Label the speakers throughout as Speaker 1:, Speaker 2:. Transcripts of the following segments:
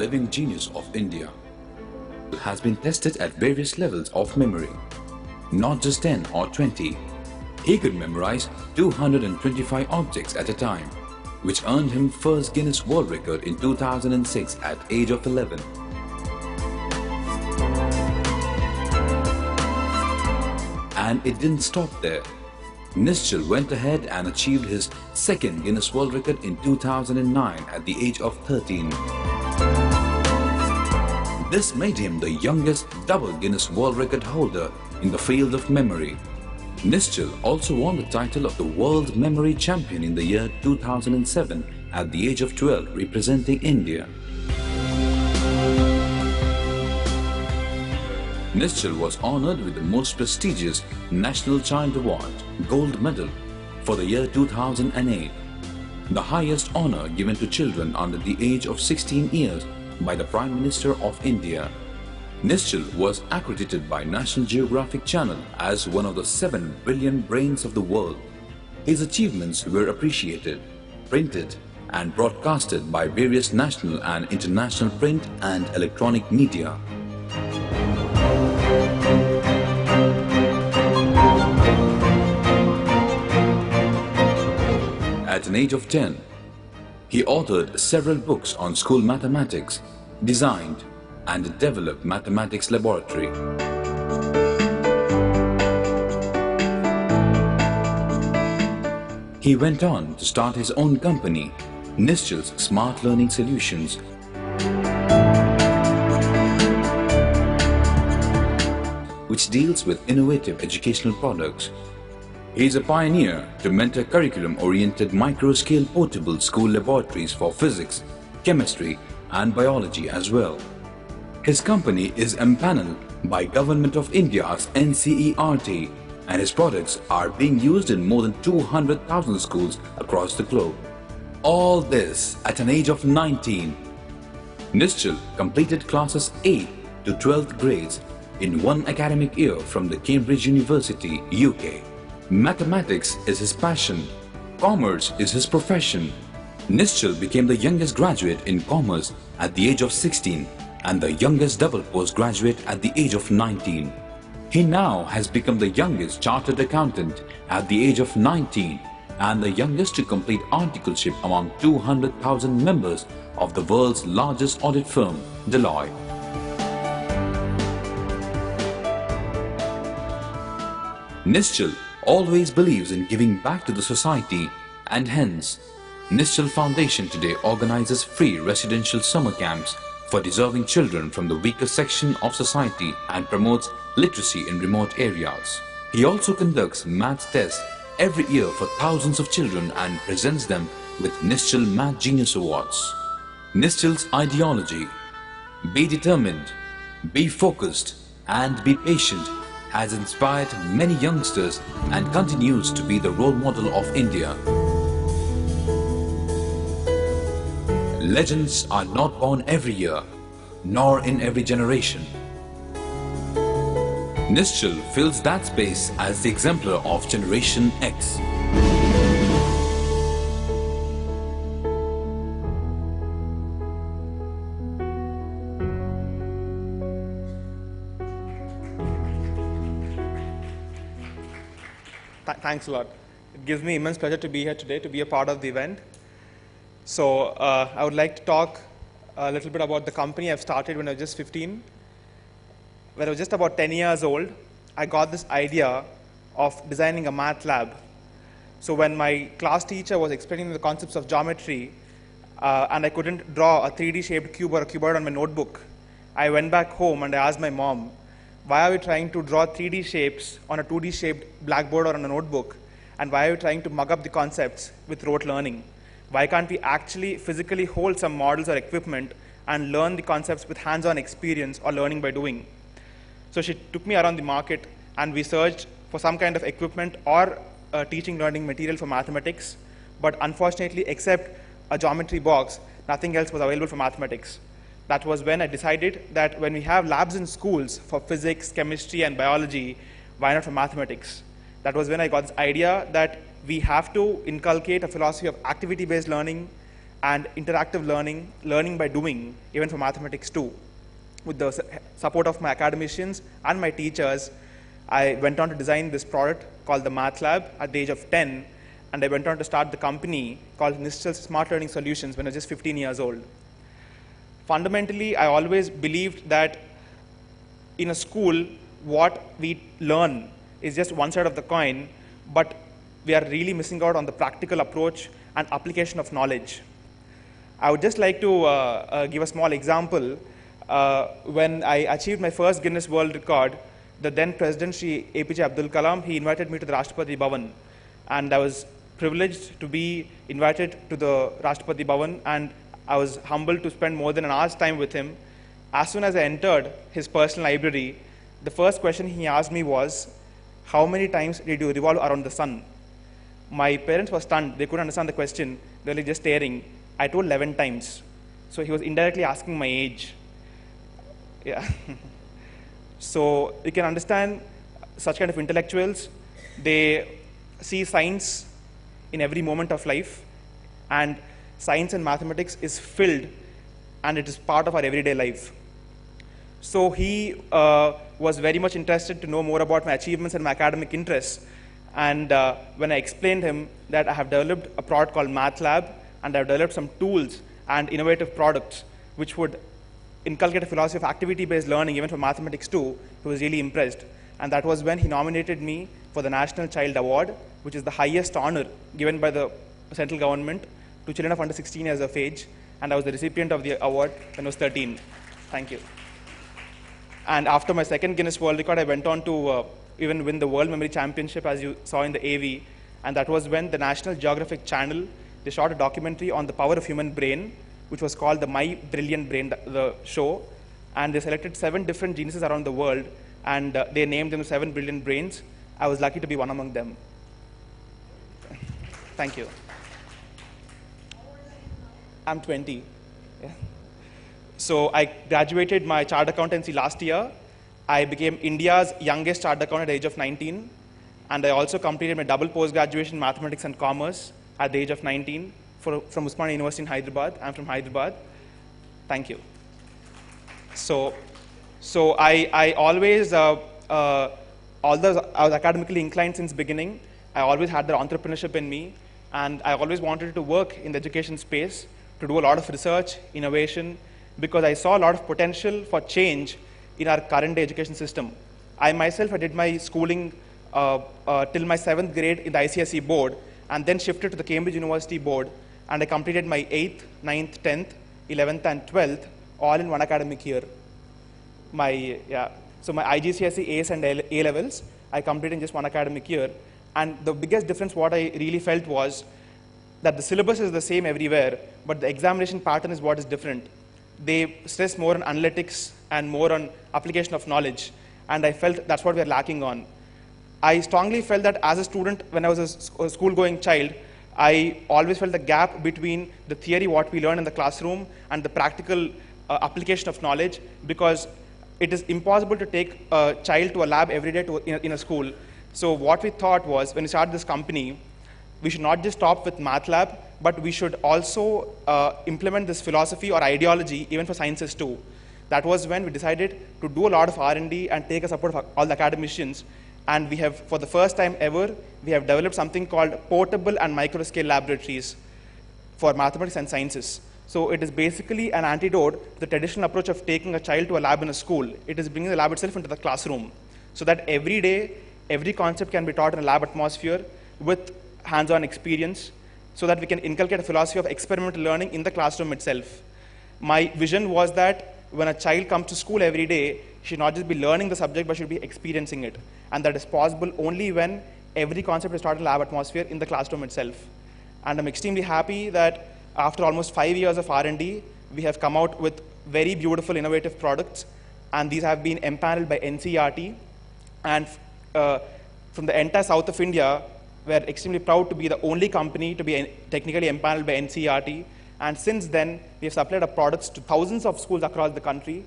Speaker 1: living genius of India. It has been tested at various levels of memory, not just 10 or 20. He could memorize 225 objects at a time, which earned him first Guinness World Record in 2006 at age of 11. And it didn't stop there. Nischal went ahead and achieved his second Guinness World Record in 2009 at the age of 13. This made him the youngest double Guinness World Record holder in the field of memory. Nischal also won the title of the World Memory Champion in the year 2007 at the age of 12, representing India. Nischal was honored with the most prestigious National Child Award, Gold Medal, for the year 2008, the highest honor given to children under the age of 16 years by the Prime Minister of India. Nischal was accredited by National Geographic Channel as one of the 7 brilliant brains of the world. His achievements were appreciated, printed, and broadcasted by various national and international print and electronic media. At an age of 10, he authored several books on school mathematics, designed and developed mathematics laboratory. He went on to start his own company, Nischal's Smart Learning Solutions, which deals with innovative educational products. He is a pioneer to mentor curriculum-oriented micro-scale portable school laboratories for physics, chemistry and biology as well. His company is empaneled by Government of India's NCERT, and his products are being used in more than 200,000 schools across the globe. All this at an age of 19. Nischal completed classes 8 to 12th grades in one academic year from the Cambridge University, UK. Mathematics is his passion. Commerce is his profession. Nischal became the youngest graduate in commerce at the age of 16 and the youngest double postgraduate at the age of 19. He now has become the youngest chartered accountant at the age of 19 and the youngest to complete articleship among 200,000 members of the world's largest audit firm, Deloitte. Nischal always believes in giving back to the society, and hence, Nischal Foundation today organizes free residential summer camps for deserving children from the weaker section of society and promotes literacy in remote areas. He also conducts math tests every year for thousands of children and presents them with Nischal Math Genius Awards. Nischal's ideology, be determined, be focused, and be patient, has inspired many youngsters and continues to be the role model of India. Legends are not born every year, nor in every generation. Nischal fills that space as the exemplar of Generation X.
Speaker 2: Thanks a lot. It gives me immense pleasure to be here today, to be a part of the event. So I would like to talk a little bit about the company I've started when I was just 15. When I was just about 10 years old, I got this idea of designing a math lab. So when my class teacher was explaining the concepts of geometry, and I couldn't draw a 3D shaped cube or a cuboid on my notebook, I went back home and I asked my mom, why are we trying to draw 3D shapes on a 2D shaped blackboard or on a notebook? And why are we trying to mug up the concepts with rote learning? Why can't we actually physically hold some models or equipment and learn the concepts with hands-on experience or learning by doing? So she took me around the market and we searched for some kind of equipment or teaching learning material for mathematics. But unfortunately, except a geometry box, nothing else was available for mathematics. That was when I decided that when we have labs in schools for physics, chemistry, and biology, why not for mathematics? That was when I got this idea that we have to inculcate a philosophy of activity-based learning and interactive learning, learning by doing, even for mathematics too. With the support of my academicians and my teachers, I went on to design this product called the Math Lab at the age of 10, and I went on to start the company called Nischals Smart Learning Solutions when I was just 15 years old. Fundamentally, I always believed that in a school, what we learn is just one side of the coin, but we are really missing out on the practical approach and application of knowledge. I would just like to give a small example. When I achieved my first Guinness World Record, the then President Shri APJ Abdul Kalam, he invited me to the Rashtrapati Bhavan, and I was privileged to be invited to the Rashtrapati Bhavan, and I was humbled to spend more than an hour's time with him. As soon as I entered his personal library, the first question he asked me was, how many times did you revolve around the sun? My parents were stunned. They couldn't understand the question. They were just staring. I told 11 times. So he was indirectly asking my age. Yeah. So you can understand such kind of intellectuals. They see science in every moment of life, and science and mathematics is filled, and it is part of our everyday life. So he was very much interested to know more about my achievements and my academic interests. And when I explained him that I have developed a product called Math Lab, and I have developed some tools and innovative products which would inculcate a philosophy of activity-based learning even for mathematics too, he was really impressed. And that was when he nominated me for the National Child Award, which is the highest honor given by the central government to children of under 16 years of age. And I was the recipient of the award when I was 13. Thank you. And after my second Guinness World Record, I went on to even win the World Memory Championship, as you saw in the AV. And that was when the National Geographic Channel, they shot a documentary on the power of human brain, which was called the My Brilliant Brain, the show. And they selected 7 different geniuses around the world, and they named them 7 brilliant brains. I was lucky to be one among them. Thank you. I'm 20. Yeah. So I graduated my chartered accountancy last year. I became India's youngest chartered accountant at the age of 19. And I also completed my double post-graduation in mathematics and commerce at the age of 19 from Usmania University in Hyderabad. I'm from Hyderabad. Thank you. So I always, although I was academically inclined since beginning, I always had the entrepreneurship in me, and I always wanted to work in the education space to do a lot of research, innovation, because I saw a lot of potential for change in our current day education system. I myself, I did my schooling till my 7th grade in the ICSE board, and then shifted to the Cambridge University board, and I completed my 8th, 9th, 10th, 11th, and 12th, all in one academic year. So my IGCSE A's and A levels, I completed in just one academic year. And the biggest difference what I really felt was that the syllabus is the same everywhere, but the examination pattern is what is different. They stress more on analytics and more on application of knowledge, and I felt that's what we're lacking on. I strongly felt that as a student, when I was a school-going child, I always felt the gap between the theory, what we learn in the classroom, and the practical application of knowledge, because it is impossible to take a child to a lab every day in a school. So what we thought was, when we started this company, we should not just stop with Math Lab, but we should also implement this philosophy or ideology even for sciences too. That was when we decided to do a lot of R&D and take a support of all the academicians. And we have, for the first time ever, we have developed something called portable and micro-scale laboratories for mathematics and sciences. So it is basically an antidote to the traditional approach of taking a child to a lab in a school. It is bringing the lab itself into the classroom, so that every day, every concept can be taught in a lab atmosphere with hands-on experience, so that we can inculcate a philosophy of experimental learning in the classroom itself. My vision was that when a child comes to school every day, he should not just be learning the subject, but should be experiencing it. And that is possible only when every concept is taught in a lab atmosphere in the classroom itself. And I'm extremely happy that after almost 5 years of R&D, we have come out with very beautiful, innovative products, and these have been empaneled by NCERT. And from the entire south of India, we're extremely proud to be the only company to be technically empaneled by NCERT. And since then, we have supplied our products to thousands of schools across the country.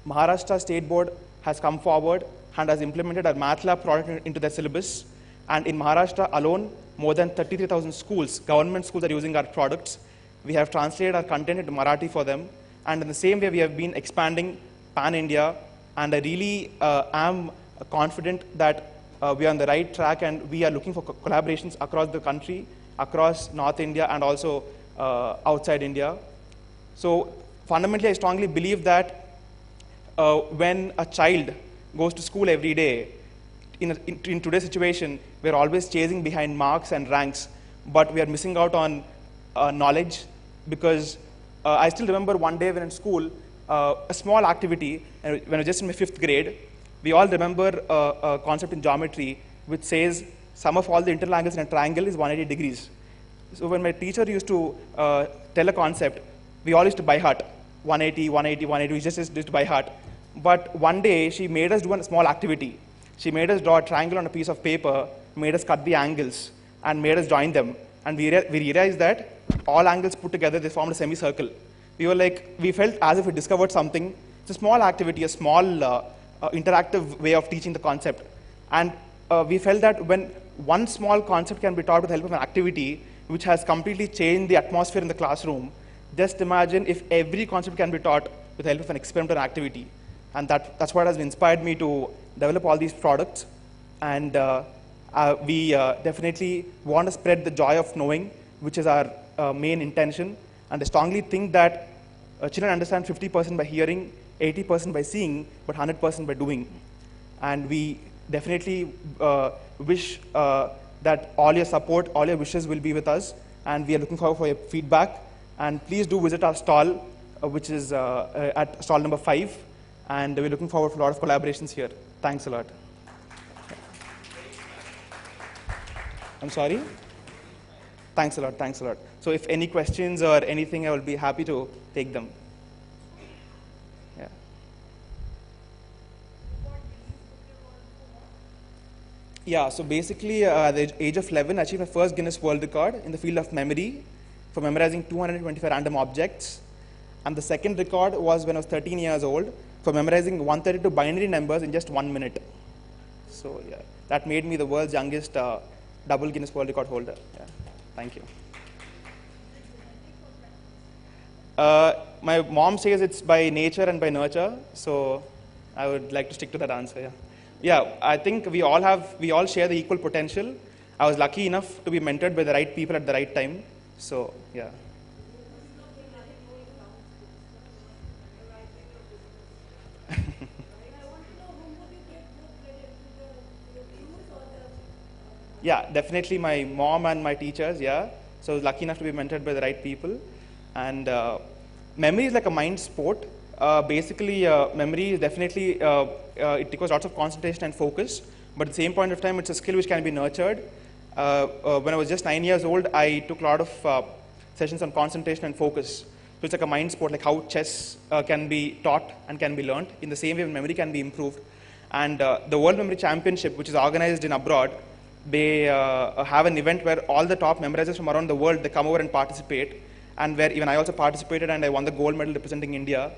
Speaker 2: Maharashtra State Board has come forward and has implemented our Math Lab product into their syllabus. And in Maharashtra alone, more than 33,000 schools, government schools, are using our products. We have translated our content into Marathi for them. And in the same way, we have been expanding pan-India. And I really am confident that we are on the right track, and we are looking for collaborations across the country, across North India, and also outside India. So fundamentally, I strongly believe that when a child goes to school every day, in today's situation, we're always chasing behind marks and ranks, but we are missing out on knowledge, because I still remember one day when in school, a small activity, when I was just in my 5th grade, we all remember a concept in geometry which says sum of all the internal angles in a triangle is 180 degrees. So when my teacher used to tell a concept, we all used to by heart, 180, 180, 180, we just used to by heart. But one day, she made us do a small activity. She made us draw a triangle on a piece of paper, made us cut the angles, and made us join them. And we realized that all angles put together, they formed a semicircle. We felt as if we discovered something. It's a small activity, a small interactive way of teaching the concept. And we felt that when one small concept can be taught with the help of an activity which has completely changed the atmosphere in the classroom, just imagine if every concept can be taught with the help of an experimental activity. And that's what has inspired me to develop all these products. And we definitely want to spread the joy of knowing, which is our main intention. And I strongly think that children understand 50% by hearing, 80% by seeing, but 100% by doing. And we definitely wish that all your support, all your wishes will be with us. And we are looking forward for your feedback. And please do visit our stall, which is at stall number 5. And we're looking forward for a lot of collaborations here. Thanks a lot. I'm sorry? Thanks a lot, thanks a lot. So if any questions or anything, I will be happy to take them. Yeah. Yeah, so basically, at the age of 11, I achieved my first Guinness World Record in the field of memory for memorizing 225 random objects. And the second record was when I was 13 years old for memorizing 132 binary numbers in just 1 minute. So yeah, that made me the world's youngest double Guinness World Record holder. Yeah. Thank you. My mom says it's by nature and by nurture, so I would like to stick to that answer. Yeah. Yeah, I think we all share the equal potential. I was lucky enough to be mentored by the right people at the right time. So yeah. Yeah, definitely my mom and my teachers, yeah. So I was lucky enough to be mentored by the right people. And memory is like a mind sport. Basically, memory is definitely, it requires lots of concentration and focus, but at the same point of time, it's a skill which can be nurtured. When I was just 9 years old, I took a lot of sessions on concentration and focus. So it's like a mind sport, like how chess can be taught and can be learned. In the same way, memory can be improved. And the World Memory Championship, which is organized in abroad, they have an event where all the top memorizers from around the world, they come over and participate, and where even I also participated, and I won the gold medal representing India.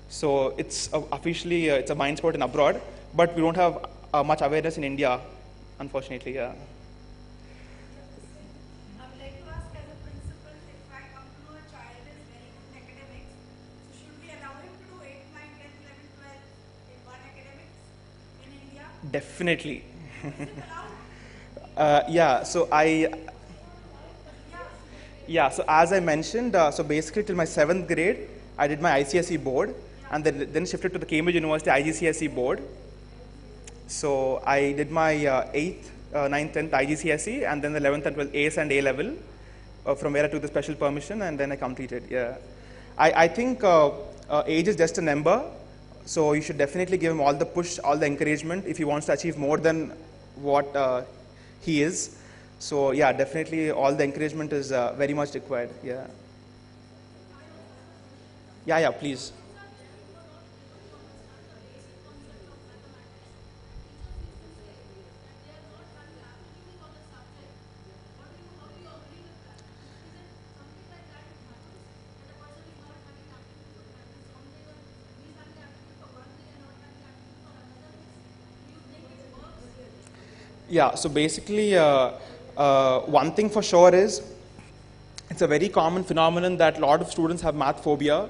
Speaker 2: So it's officially, it's a mind sport in abroad, but we don't have much awareness in India, unfortunately, yeah.
Speaker 3: I would like to ask as a principal, if I come to know a child is very good in academics, so should we allow him to do 8, 9, 10, 11, 12 in one academics in India?
Speaker 2: Definitely.
Speaker 3: Is it allowed?
Speaker 2: So as I mentioned, so basically till my 7th grade, I did my ICSE board, and then shifted to the Cambridge University IGCSE board. So I did my 8th, 9th, 10th IGCSE, and then the 11th and 12th ACE and A level, from where I took the special permission, and then I completed, yeah. I think age is just a number, so you should definitely give him all the push, all the encouragement if he wants to achieve more than what he is. So yeah, definitely all the encouragement is very much required. Yeah. Yeah, please. Yeah, so basically, one thing for sure is, it's it's a very common phenomenon that a lot of students have math phobia.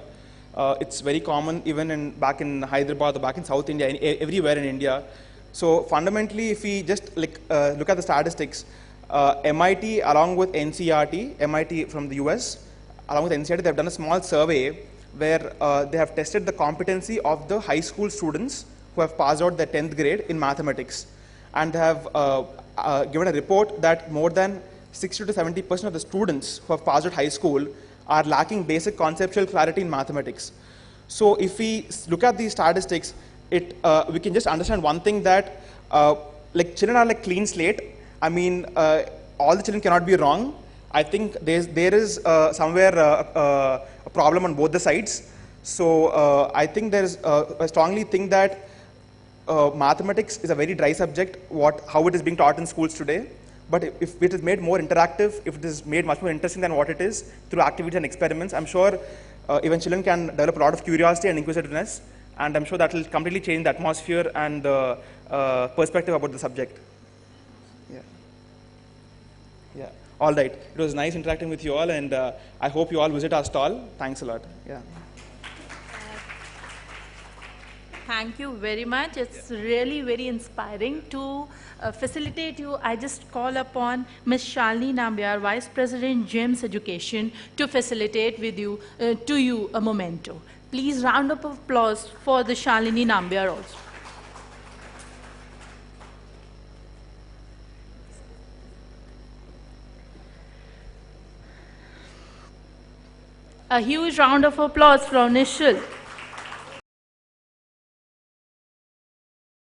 Speaker 2: It's very common even back in Hyderabad or back in South India, everywhere in India. So fundamentally, if we just look at the statistics, MIT along with NCRT, MIT from the US, along with NCRT, they've done a small survey where they have tested the competency of the high school students who have passed out their 10th grade in mathematics. And they have given a report that more than 60 to 70% of the students who have passed out high school are lacking basic conceptual clarity in mathematics. So if we look at these statistics, we can just understand one thing, that like children are like clean slate. I mean, all the children cannot be wrong. I think there is somewhere a problem on both the sides. So I think I strongly think that mathematics is a very dry subject, how it is being taught in schools today. But if it is made more interactive, if it is made much more interesting than what it is through activities and experiments, I'm sure even children can develop a lot of curiosity and inquisitiveness, and I'm sure that will completely change the atmosphere and the perspective about the subject. Yeah. All right. It was nice interacting with you all, and I hope you all visit our stall. Thanks a lot. Yeah.
Speaker 4: Thank you very much. It's really very inspiring to facilitate you. I just call upon Ms. Shalini Nambiar, Vice President, GEMS Education, to facilitate with you, to you a memento. Please round of applause for the Shalini Nambiar also. A huge round of applause from Nischal.